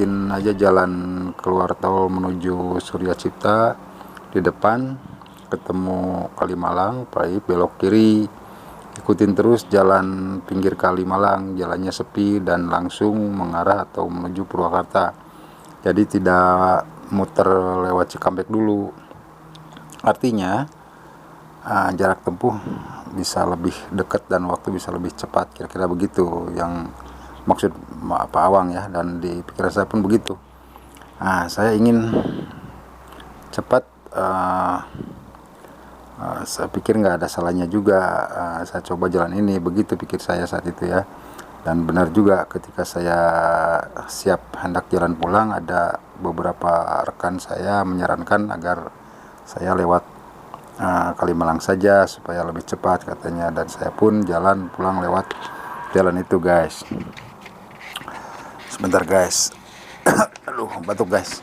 aja jalan keluar tol menuju Surya Cipta. Di depan ketemu Kalimalang, belok kiri, ikutin terus jalan pinggir Kalimalang, jalannya sepi dan langsung mengarah atau menuju Purwakarta. Jadi tidak muter lewat Cikampek dulu. Artinya jarak tempuh bisa lebih dekat dan waktu bisa lebih cepat, kira-kira begitu yang maksud Pak Awang ya, dan di pikiran saya pun begitu. Saya ingin cepat. Saya pikir nggak ada salahnya juga saya coba jalan ini, begitu pikir saya saat itu ya. Dan benar juga, ketika saya siap hendak jalan pulang, ada beberapa rekan saya menyarankan agar saya lewat Kalimalang saja supaya lebih cepat katanya, dan saya pun jalan pulang lewat jalan itu guys. Sebentar guys. Aduh, batuk guys.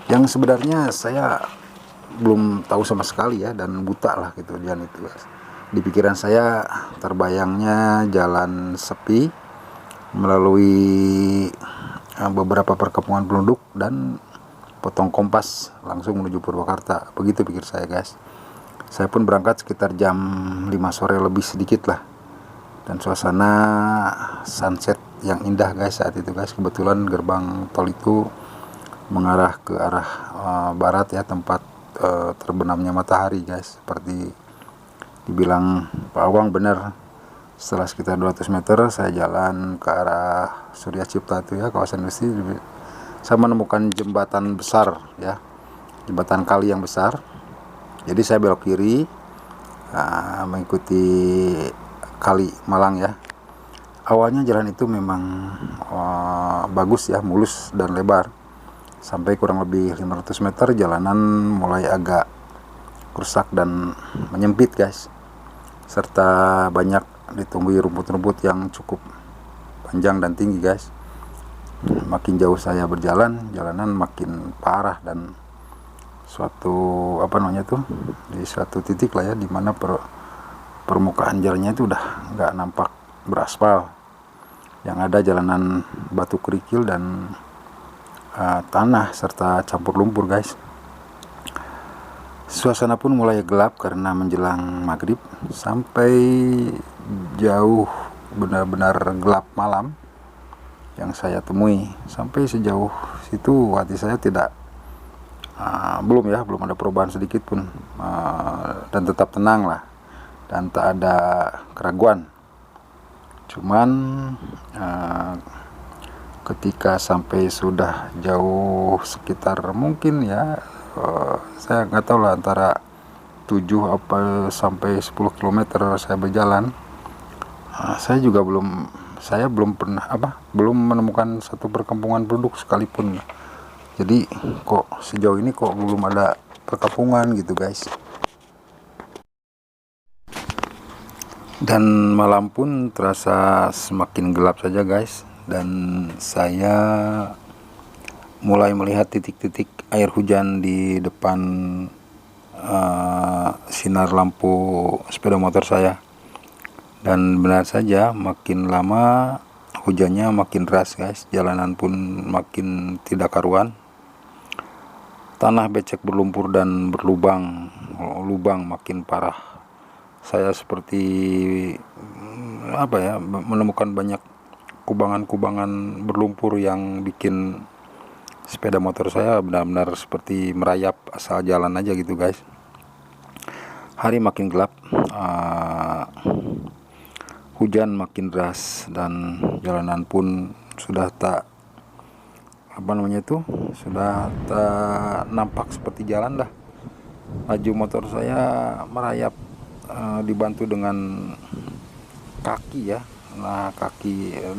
Yang sebenarnya saya belum tahu sama sekali ya, dan buta lah gitu jalan itu guys. Di pikiran saya terbayangnya jalan sepi melalui beberapa perkampungan penduduk dan potong kompas langsung menuju Purwakarta, begitu pikir saya guys. Saya pun berangkat sekitar jam 5 sore lebih sedikit lah, dan suasana sunset yang indah guys saat itu guys. Kebetulan gerbang tol itu mengarah ke arah barat ya, tempat terbenamnya matahari guys. Seperti dibilang Pak Awang benar, setelah sekitar 200 meter saya jalan ke arah Surya Cipta itu ya, kawasan industri, saya menemukan jembatan besar ya, jembatan kali yang besar. Jadi saya belok kiri mengikuti Kali Malang ya. Awalnya jalan itu memang bagus ya, mulus dan lebar. Sampai kurang lebih 500 meter jalanan mulai agak rusak dan menyempit guys, serta banyak ditumbuhi rumput-rumput yang cukup panjang dan tinggi guys. Makin jauh saya berjalan, jalanan makin parah, dan di suatu titik lah ya, dimana permukaan jalannya itu udah nggak nampak beraspal, yang ada jalanan batu kerikil dan tanah serta campur lumpur guys. Suasana pun mulai gelap karena menjelang maghrib, sampai jauh benar-benar gelap malam yang saya temui. Sampai sejauh situ hati saya belum ada perubahan sedikit pun, dan tetap tenang lah, dan tak ada keraguan. Cuman ketika sampai sudah jauh sekitar mungkin ya, saya nggak tahu lah, antara 7 sampai 10 km saya berjalan, saya belum menemukan satu perkampungan penduduk sekalipun. Jadi kok sejauh ini kok belum ada perkampungan gitu guys. Dan malam pun terasa semakin gelap saja guys, dan saya mulai melihat titik-titik air hujan di depan sinar lampu sepeda motor saya. Dan benar saja, makin lama hujannya makin deras guys, jalanan pun makin tidak karuan. Tanah becek berlumpur dan lubang makin parah. Saya seperti menemukan banyak kubangan-kubangan berlumpur yang bikin sepeda motor saya benar-benar seperti merayap asal jalan aja gitu guys. Hari makin gelap, hujan makin deras, dan jalanan pun sudah tak nampak seperti jalan dah. Laju motor saya merayap, dibantu dengan kaki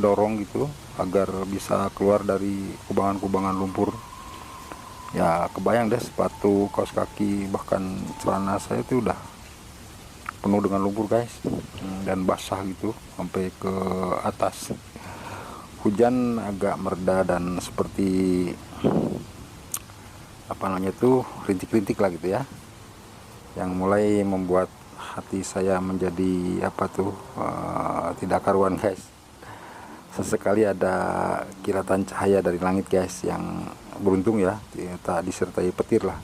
dorong gitu agar bisa keluar dari kubangan-kubangan lumpur. Ya kebayang deh, sepatu, kaos kaki, bahkan celana saya itu udah penuh dengan lumpur guys, dan basah gitu sampai ke atas. Hujan agak mereda dan seperti rintik-rintik lah gitu ya, yang mulai membuat hati saya menjadi tidak karuan guys. sesekali ada kilatan cahaya dari langit guys, yang beruntung ya, tak disertai petir lah.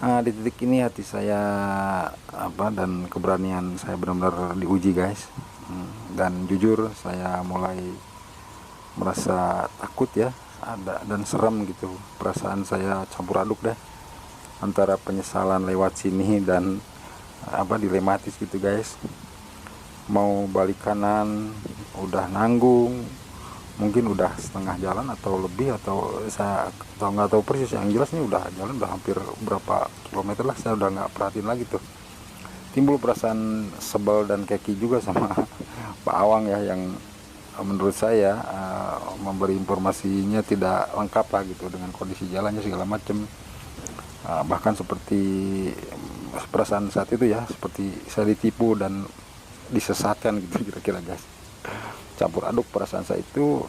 Nah, di titik ini hati saya dan keberanian saya benar-benar diuji guys. Dan jujur saya mulai merasa takut ya, dan seram gitu. Perasaan saya campur aduk deh, antara penyesalan lewat sini dan dilematis gitu guys. Mau balik kanan udah nanggung, mungkin udah setengah jalan atau lebih, atau saya nggak tahu persis. Yang jelas nih udah jalan udah hampir berapa kilometer lah, saya udah nggak perhatiin lagi tuh. Timbul perasaan sebel dan keki juga sama Pak Awang ya, yang menurut saya memberi informasinya tidak lengkap lah gitu, dengan kondisi jalannya segala macem. Bahkan seperti perasaan saat itu ya, seperti saya ditipu dan disesatkan gitu kira-kira guys. Campur aduk perasaan saya itu,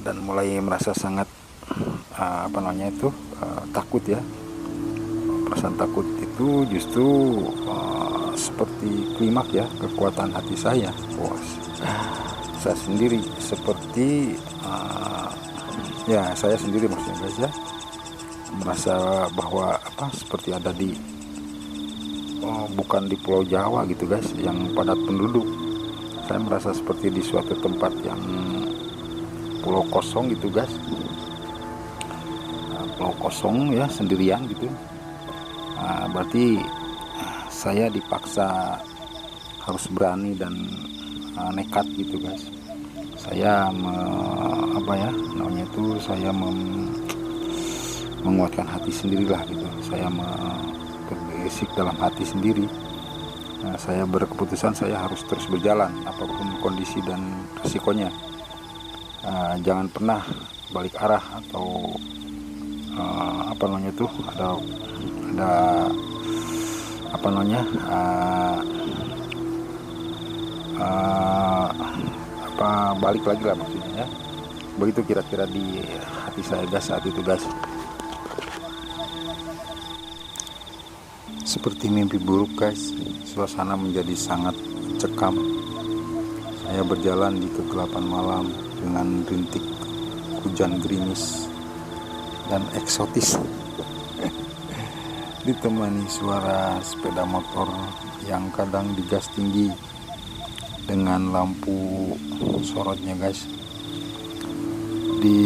dan mulai merasa sangat takut ya. Perasaan takut itu justru seperti klimak ya kekuatan hati saya, bos. Saya sendiri seperti saya sendiri maksudnya guys ya, merasa bahwa seperti ada di bukan di Pulau Jawa gitu guys, yang padat penduduk. Saya merasa seperti di suatu tempat yang pulau kosong gitu guys. Pulau kosong ya, sendirian gitu. Berarti saya dipaksa harus berani dan nekat gitu guys. Saya saya menguatkan hati sendirilah gitu. Saya berbisik dalam hati sendiri. Saya berkeputusan saya harus terus berjalan apapun kondisi dan resikonya. Jangan pernah balik arah atau balik lagi lah maksudnya ya. Begitu kira-kira di hati saya guys saat itu guys. Seperti mimpi buruk guys, suasana menjadi sangat cekam. Saya berjalan di kegelapan malam dengan rintik hujan gerimis dan eksotis. Ditemani suara sepeda motor yang kadang digas tinggi dengan lampu sorotnya guys. Di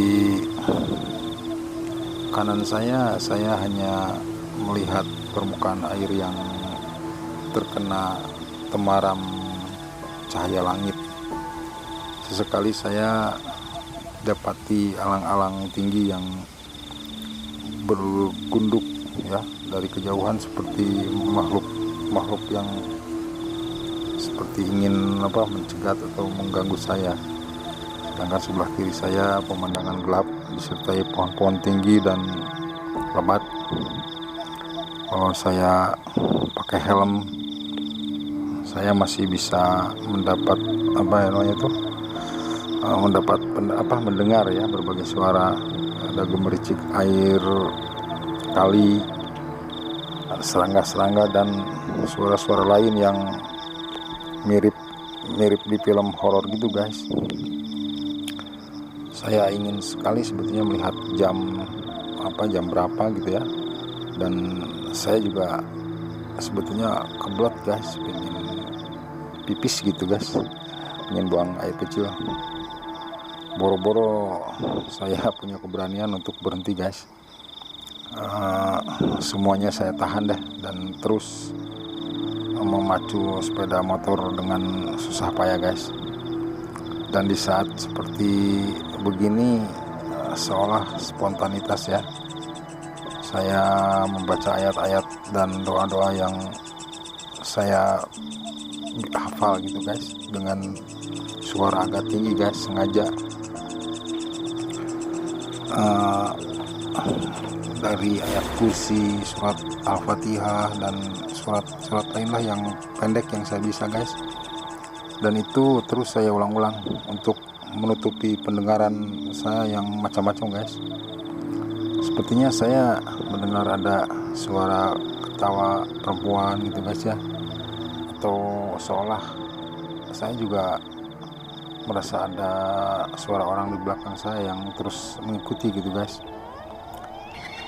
kanan saya hanya melihat permukaan air yang terkena temaram cahaya langit. Sesekali saya dapati alang-alang tinggi yang bergunduk ya dari kejauhan, seperti makhluk yang seperti ingin mencegat atau mengganggu saya. Sedangkan sebelah kiri saya pemandangan gelap disertai pohon-pohon tinggi dan lebat. Kalau saya pakai helm, saya masih bisa mendapat mendengar ya berbagai suara. Ada gemericik air kali, serangga-serangga, dan suara-suara lain yang mirip di film horor gitu guys. Saya ingin sekali sebetulnya melihat jam berapa gitu ya, dan saya juga sebetulnya kebelet guys, pengen pipis gitu guys, pengen buang air kecil. Boro-boro saya punya keberanian untuk berhenti guys. Semuanya saya tahan deh, dan terus memacu sepeda motor dengan susah payah guys. Dan di saat seperti begini, seolah spontanitas ya, saya membaca ayat-ayat dan doa-doa yang saya hafal gitu guys, dengan suara agak tinggi guys, sengaja. Dari ayat kursi, surat Al-Fatihah, dan surat lainlah yang pendek yang saya bisa guys. Dan itu terus saya ulang-ulang untuk menutupi pendengaran saya yang macam-macam guys. Sepertinya saya mendengar ada suara ketawa perempuan gitu guys ya, atau seolah saya juga merasa ada suara orang di belakang saya yang terus mengikuti gitu guys.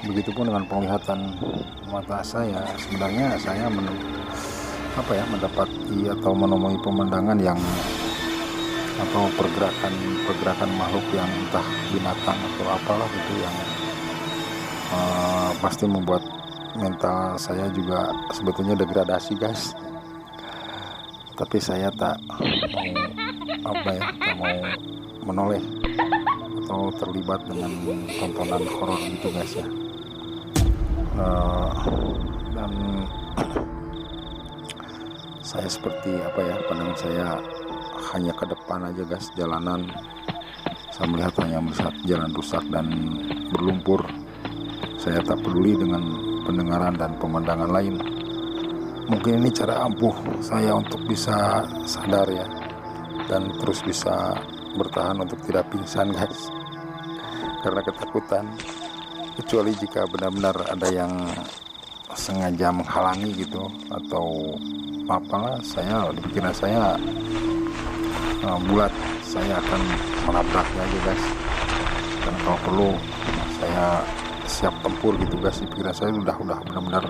Begitupun dengan penglihatan mata saya, sebenarnya saya mendapati atau menemui pemandangan yang atau pergerakan makhluk yang entah binatang atau apalah itu yang pasti membuat mental saya juga sebetulnya degradasi guys. Tapi saya tak mau menoleh atau terlibat dengan tontonan horor gitu guys ya. Dan saya seperti pandangan saya hanya ke depan aja guys, jalanan. Saya melihat jalan rusak dan berlumpur. Saya tak peduli dengan pendengaran dan pemandangan lain. Mungkin ini cara ampuh saya untuk bisa sadar ya, dan terus bisa bertahan untuk tidak pingsan guys, karena ketakutan. Kecuali jika benar-benar ada yang sengaja menghalangi gitu atau apalah, di pikiran saya bulat, saya akan menabraknya aja guys. Dan kalau perlu saya siap tempur gitu guys. Di pikiran saya udah benar-benar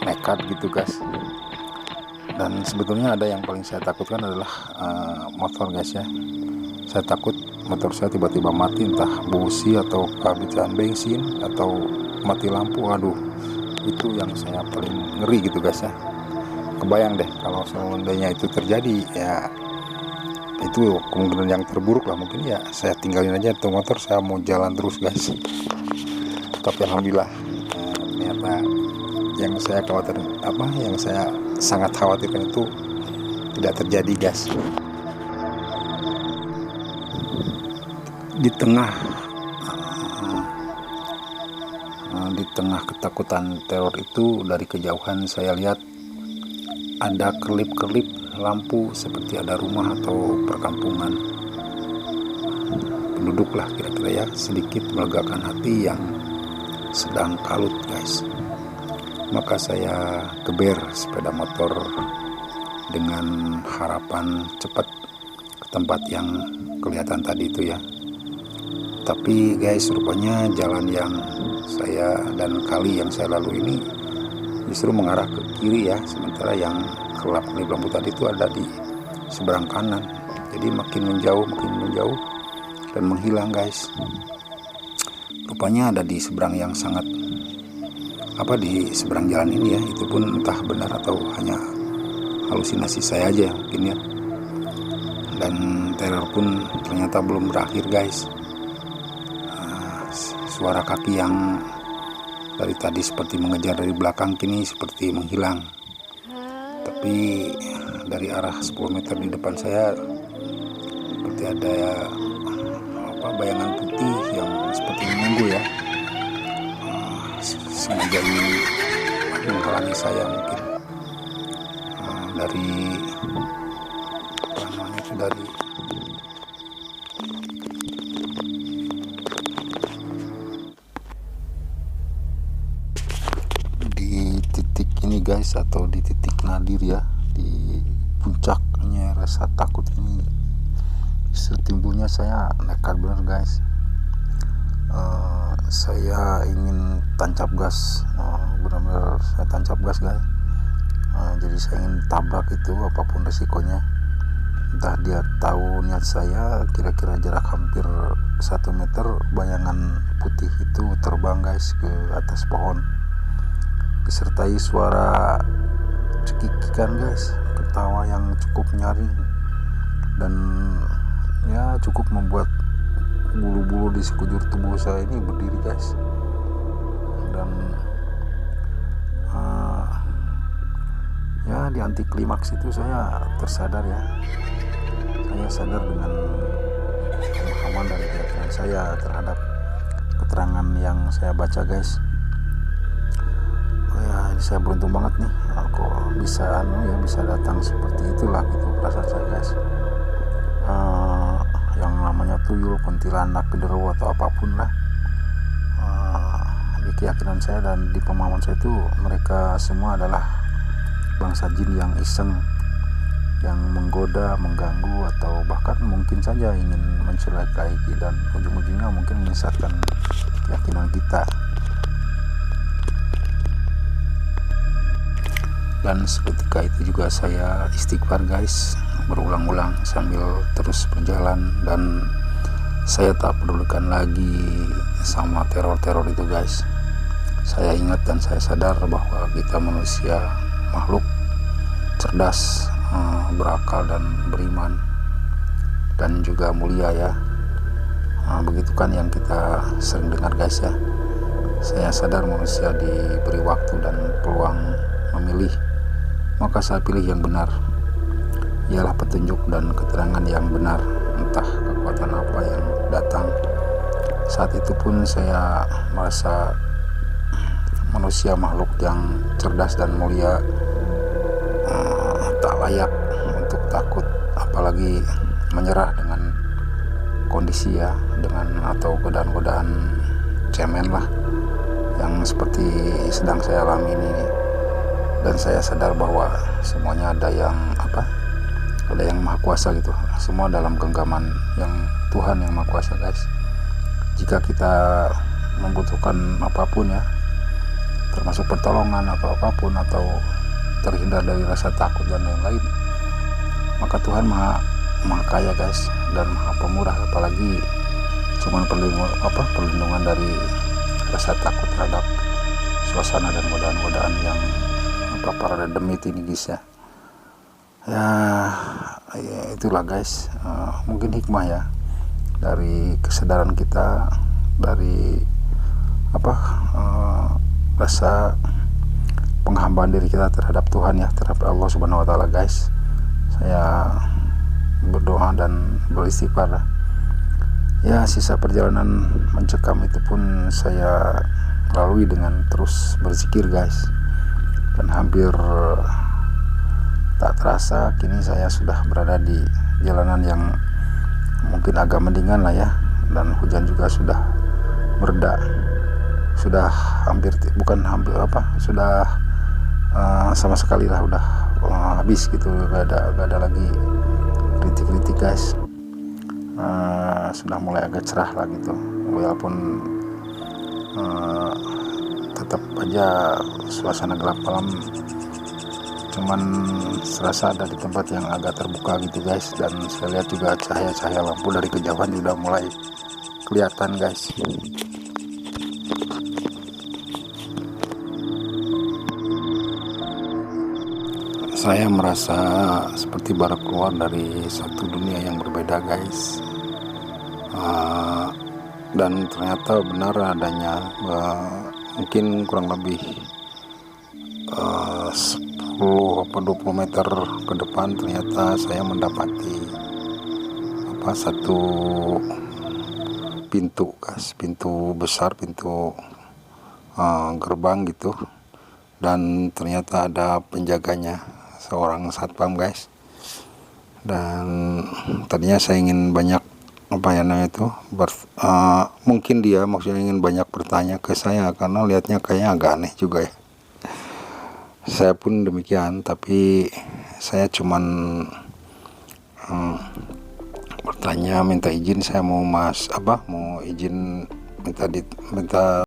nekat gitu guys. Dan sebetulnya ada yang paling saya takutkan adalah motor guys ya. Saya takut motor saya tiba-tiba mati, entah busi atau kehabisan bensin atau mati lampu. Aduh, itu yang saya paling ngeri gitu guys ya. Kebayang deh kalau seandainya itu terjadi ya, itu kemungkinan yang terburuk lah. Mungkin ya saya tinggalin aja tuh motor, saya mau jalan terus guys. Tapi alhamdulillah ternyata yang saya sangat khawatirkan itu tidak terjadi guys. Di tengah ketakutan teror itu, dari kejauhan saya lihat ada kerlip-kerlip lampu seperti ada rumah atau perkampungan penduduk lah kira-kira ya, sedikit melegakan hati yang sedang kalut guys. Maka saya geber sepeda motor dengan harapan cepat ke tempat yang kelihatan tadi itu ya. Tapi guys, rupanya jalan yang kali yang saya lalui ini justru mengarah ke kiri ya, sementara yang kelap-kelip lampu tadi itu ada di seberang kanan. Jadi makin menjauh dan menghilang guys. Rupanya ada di seberang yang sangat di seberang jalan ini ya. Itu pun entah benar atau hanya halusinasi saya aja mungkin ya. Dan teror pun ternyata belum berakhir guys. Suara kaki yang dari tadi seperti mengejar dari belakang kini seperti menghilang. Tapi dari arah 10 meter di depan saya seperti ada bayangan putih yang seperti menunggu ya. Sengaja menghalangi saya mungkin dari di titik ini guys, atau di titik nadir ya, di puncaknya rasa takut ini setimbulnya saya nekat bener guys. Saya ingin tancap gas, benar-benar saya tancap gas guys. Jadi saya ingin tabrak itu apapun resikonya. Entah dia tahu niat saya. Kira-kira jarak hampir 1 meter bayangan putih itu terbang guys ke atas pohon, disertai suara cekikikan guys, ketawa yang cukup nyaring dan ya cukup membuat bulu-bulu di sekujur tubuh saya ini berdiri guys. Dan ya di anti klimaks itu saya tersadar ya. Saya sadar dengan pemahaman dari keyakinan saya terhadap keterangan yang saya baca guys. Ya ini saya beruntung banget nih, kok bisa bisa datang seperti itulah gitu perasaan saya guys. Yang namanya tuyul, kuntilanak, genderuwo atau apapun lah, di keyakinan saya dan di pemahaman saya itu mereka semua adalah bangsa jin yang iseng, yang menggoda, mengganggu, atau bahkan mungkin saja ingin mencelakai, dan ujung-ujungnya mungkin menyesatkan keyakinan kita. Dan seketika itu juga saya istighfar guys, berulang-ulang sambil terus berjalan, dan saya tak pedulikan lagi sama teror-teror itu guys. Saya ingat dan saya sadar bahwa kita manusia makhluk cerdas, berakal dan beriman, dan juga mulia ya. Begitu kan yang kita sering dengar guys ya. Saya sadar manusia diberi waktu dan peluang memilih, maka saya pilih yang benar, ialah petunjuk dan keterangan yang benar. Entah kekuatan apa yang datang, saat itu pun saya merasa manusia makhluk yang cerdas dan mulia tak layak untuk takut, apalagi menyerah dengan kondisi ya, dengan atau godaan-godaan cemen lah yang seperti sedang saya alami ini. Dan saya sadar bahwa semuanya ada yang maha kuasa gitu, semua dalam genggaman yang Tuhan yang maha kuasa guys. Jika kita membutuhkan apapun ya, termasuk pertolongan atau apapun, atau terhindar dari rasa takut dan lain-lain, maka Tuhan maha kaya guys, dan maha pemurah. Apalagi cuman perlindungan dari rasa takut terhadap suasana dan godaan-godaan yang para demit ini guys ya. Ya itulah guys, mungkin hikmah ya dari kesadaran kita, dari rasa penghambaan diri kita terhadap Tuhan ya, terhadap Allah Subhanahu wa taala guys. Saya berdoa dan beristighfar ya. Sisa perjalanan mencekam itu pun saya lalui dengan terus berzikir guys, dan hampir tak terasa kini saya sudah berada di jalanan yang mungkin agak mendingan lah ya, dan hujan juga sudah mereda, sudah sudah sama sekali lah udah habis gitu, gak ada lagi kritik-kritik guys. Sudah mulai agak cerah lah gitu, walaupun tetap aja suasana gelap malam, cuman serasa ada di tempat yang agak terbuka gitu guys. Dan saya lihat juga cahaya-cahaya lampu dari kejauhan sudah mulai kelihatan guys. Saya merasa seperti baru keluar dari satu dunia yang berbeda guys. Dan ternyata benar adanya, mungkin kurang lebih 10 atau 20 meter ke depan ternyata saya mendapati satu pintu guys, pintu besar, pintu gerbang gitu, dan ternyata ada penjaganya, seorang satpam guys. Dan tadinya saya ingin banyak mungkin dia maksudnya ingin banyak bertanya ke saya, karena lihatnya kayaknya agak aneh juga ya. Saya pun demikian, tapi saya cuman bertanya, minta izin, saya mau izin, minta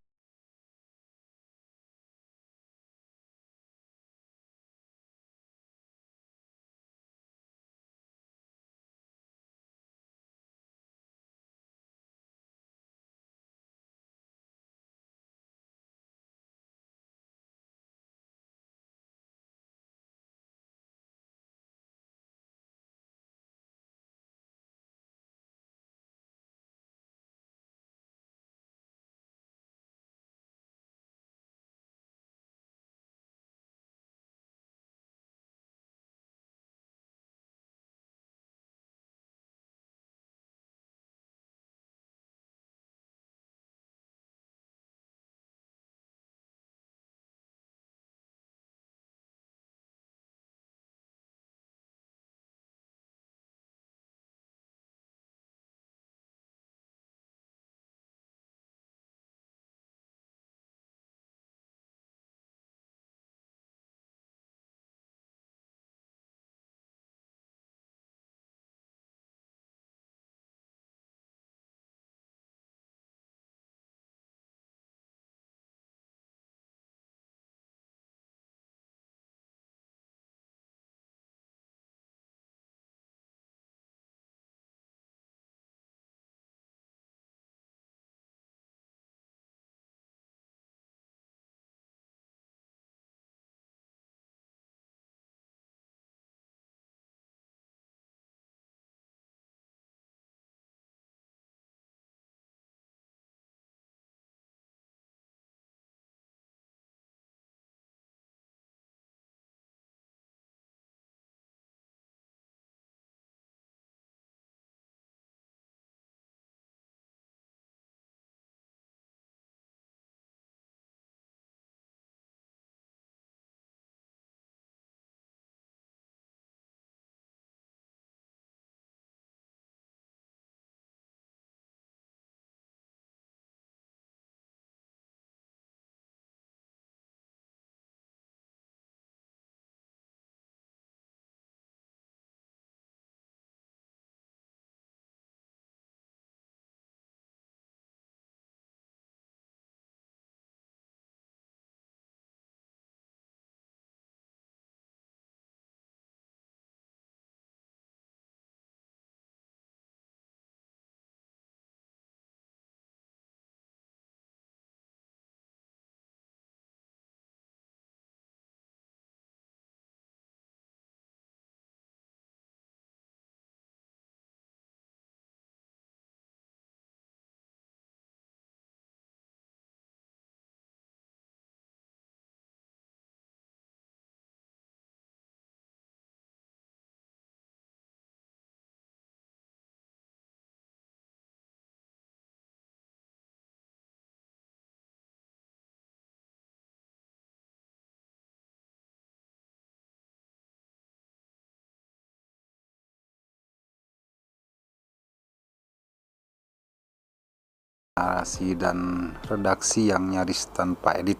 narasi dan redaksi yang nyaris tanpa edit,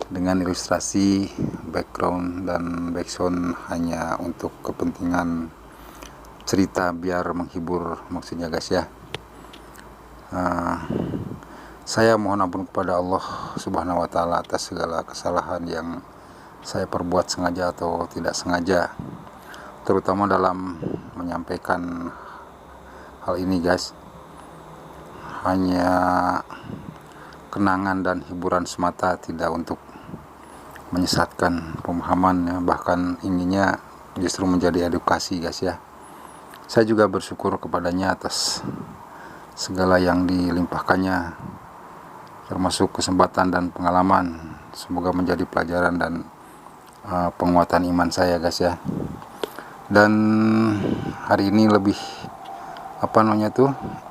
dengan ilustrasi, background dan backsound hanya untuk kepentingan cerita biar menghibur maksudnya guys ya. Saya mohon ampun kepada Allah Subhanahu wa Ta'ala atas segala kesalahan yang saya perbuat sengaja atau tidak sengaja, terutama dalam menyampaikan hal ini guys. Hanya kenangan dan hiburan semata, tidak untuk menyesatkan pemahaman ya, bahkan inginnya justru menjadi edukasi guys ya. Saya juga bersyukur kepadanya atas segala yang dilimpahkannya, termasuk kesempatan dan pengalaman. Semoga menjadi pelajaran dan penguatan iman saya guys ya. Dan hari ini lebih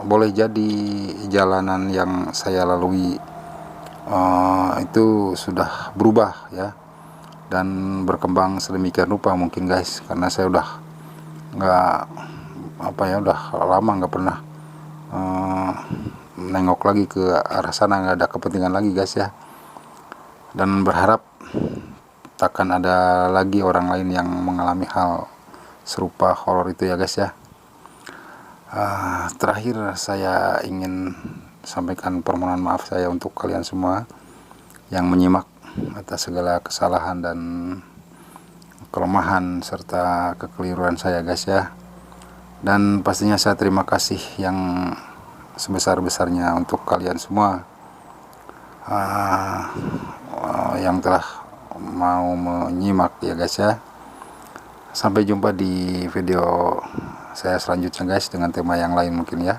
boleh jadi jalanan yang saya lalui itu sudah berubah ya, dan berkembang sedemikian rupa mungkin guys, karena saya udah udah lama nggak pernah nengok lagi ke arah sana, nggak ada kepentingan lagi guys ya. Dan berharap takkan ada lagi orang lain yang mengalami hal serupa horor itu ya guys ya. Terakhir saya ingin sampaikan permohonan maaf saya untuk kalian semua yang menyimak atas segala kesalahan dan kelemahan serta kekeliruan saya guys ya. Dan pastinya saya terima kasih yang sebesar-besarnya untuk kalian semua yang telah mau menyimak ya guys ya. Sampai jumpa di video saya selanjutnya guys, dengan tema yang lain mungkin ya.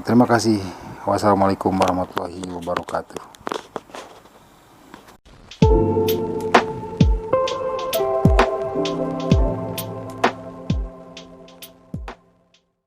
Terima kasih. Wassalamualaikum warahmatullahi wabarakatuh.